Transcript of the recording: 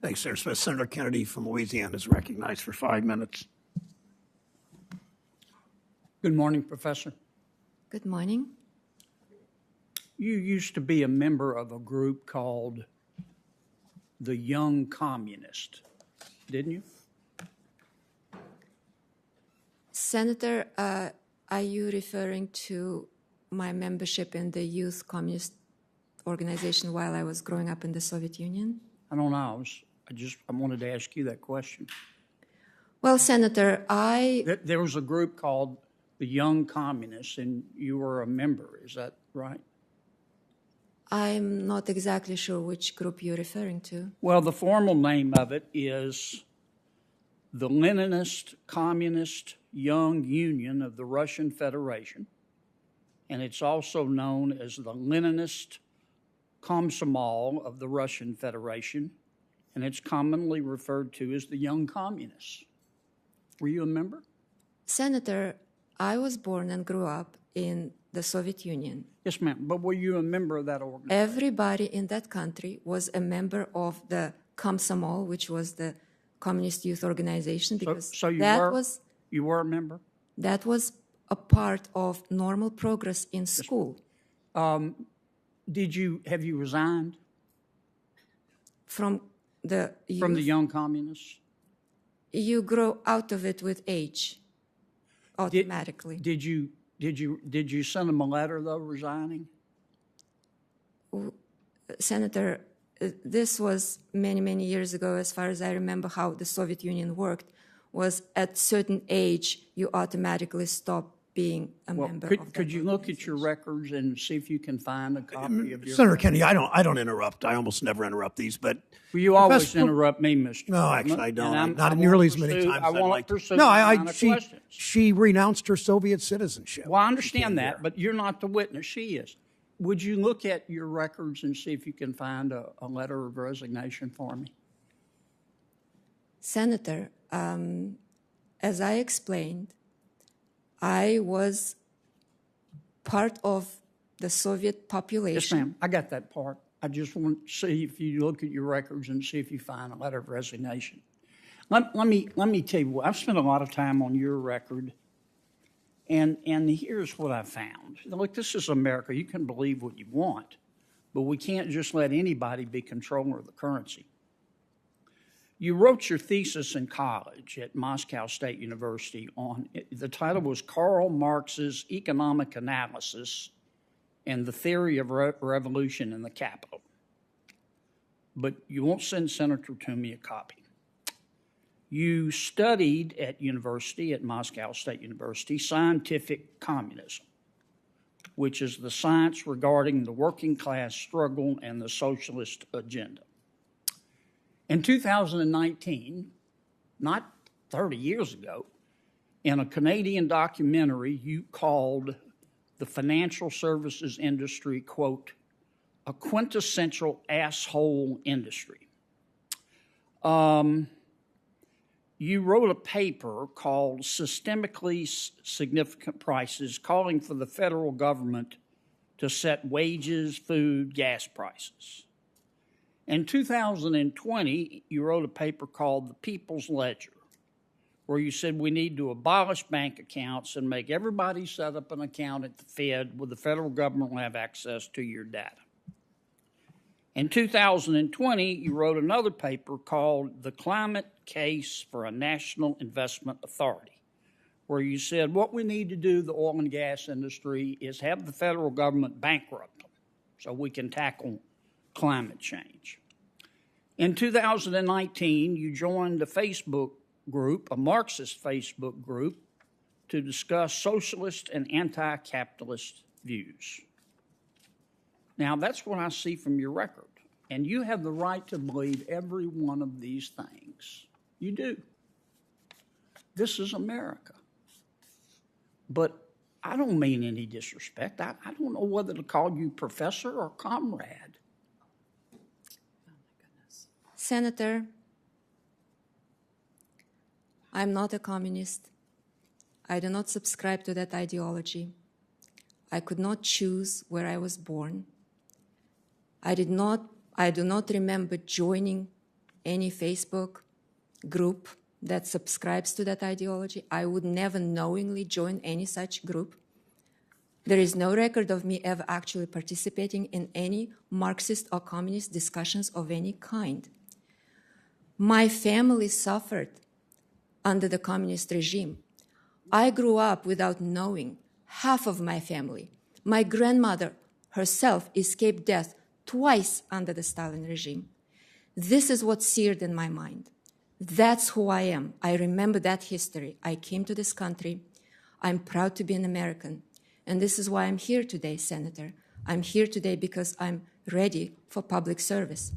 Thanks, Senator Smith. Senator Kennedy from Louisiana is recognized for 5 minutes. Good morning, Professor. Good morning. You used to be a member of a group called the Young Communist, didn't you? Senator, are you referring to my membership in the Youth Communist Organization while I was growing up in the Soviet Union? I don't know. I wanted to ask you that question. Well, Senator, There was a group called the Young Communists, and you were a member. Is that right? I'm not exactly sure which group you're referring to. Well, the formal name of it is the Leninist Communist Young Union of the Russian Federation, and it's also known as the Leninist Komsomol of the Russian Federation, and it's commonly referred to as the Young Communists. Were you a member? Senator, I was born and grew up in the Soviet Union. Yes, ma'am. But were you a member of that organization? Everybody in that country was a member of the Komsomol, which was the Communist Youth Organization, because you were a member? That was a part of normal progress in school. Have you resigned from the youth? From the Young Communists? You grow out of it with age, automatically. Did you send them a letter though, resigning? Senator, this was many years ago. As far as I remember, how the Soviet Union worked was at certain age you automatically stop being a member of that. Could you look at your records and see if you can find a copy of your Senator Kennedy, I don't interrupt. I almost never interrupt these, but well, you always interrupt me, Mr. No, actually, I don't. Not nearly as many times as I'd like to. No, she renounced her Soviet citizenship. Well, I understand that, but you're not the witness. She is. Would you look at your records and see if you can find a letter of resignation for me? Senator, as I explained, I was part of the Soviet population. Yes, ma'am. I got that part. I just want to see if you look at your records and see if you find a letter of resignation. Let me tell you, I've spent a lot of time on your record, and here's what I found. Look, this is America. You can believe what you want, but we can't just let anybody be controller of the currency. You wrote your thesis in college at Moscow State University the title was Karl Marx's Economic Analysis and the Theory of Revolution in the Capital. But you won't send Senator Toomey a copy. You studied at Moscow State University, scientific communism, which is the science regarding the working class struggle and the socialist agenda. In 2019, not 30 years ago, in a Canadian documentary, you called the financial services industry, quote, a quintessential asshole industry. You wrote a paper called Systemically Significant Prices, calling for the federal government to set wages, food, gas prices. In 2020, you wrote a paper called The People's Ledger, where you said we need to abolish bank accounts and make everybody set up an account at the Fed where the federal government will have access to your data. In 2020, you wrote another paper called The Climate Case for a National Investment Authority, where you said what we need to do, the oil and gas industry, is have the federal government bankrupt them so we can tackle climate change. In 2019, you joined a Facebook group, a Marxist Facebook group, to discuss socialist and anti-capitalist views. Now, that's what I see from your record, and you have the right to believe every one of these things. You do. This is America. But I don't mean any disrespect. I don't know whether to call you professor or comrade. Senator, I'm not a communist. I do not subscribe to that ideology. I could not choose where I was born. I do not remember joining any Facebook group that subscribes to that ideology. I would never knowingly join any such group. There is no record of me ever actually participating in any Marxist or communist discussions of any kind. My family suffered under the communist regime. I grew up without knowing half of my family. My grandmother herself escaped death twice under the Stalin regime. This is what's seared in my mind. That's who I am. I remember that history. I came to this country. I'm proud to be an American. And this is why I'm here today, Senator. I'm here today because I'm ready for public service.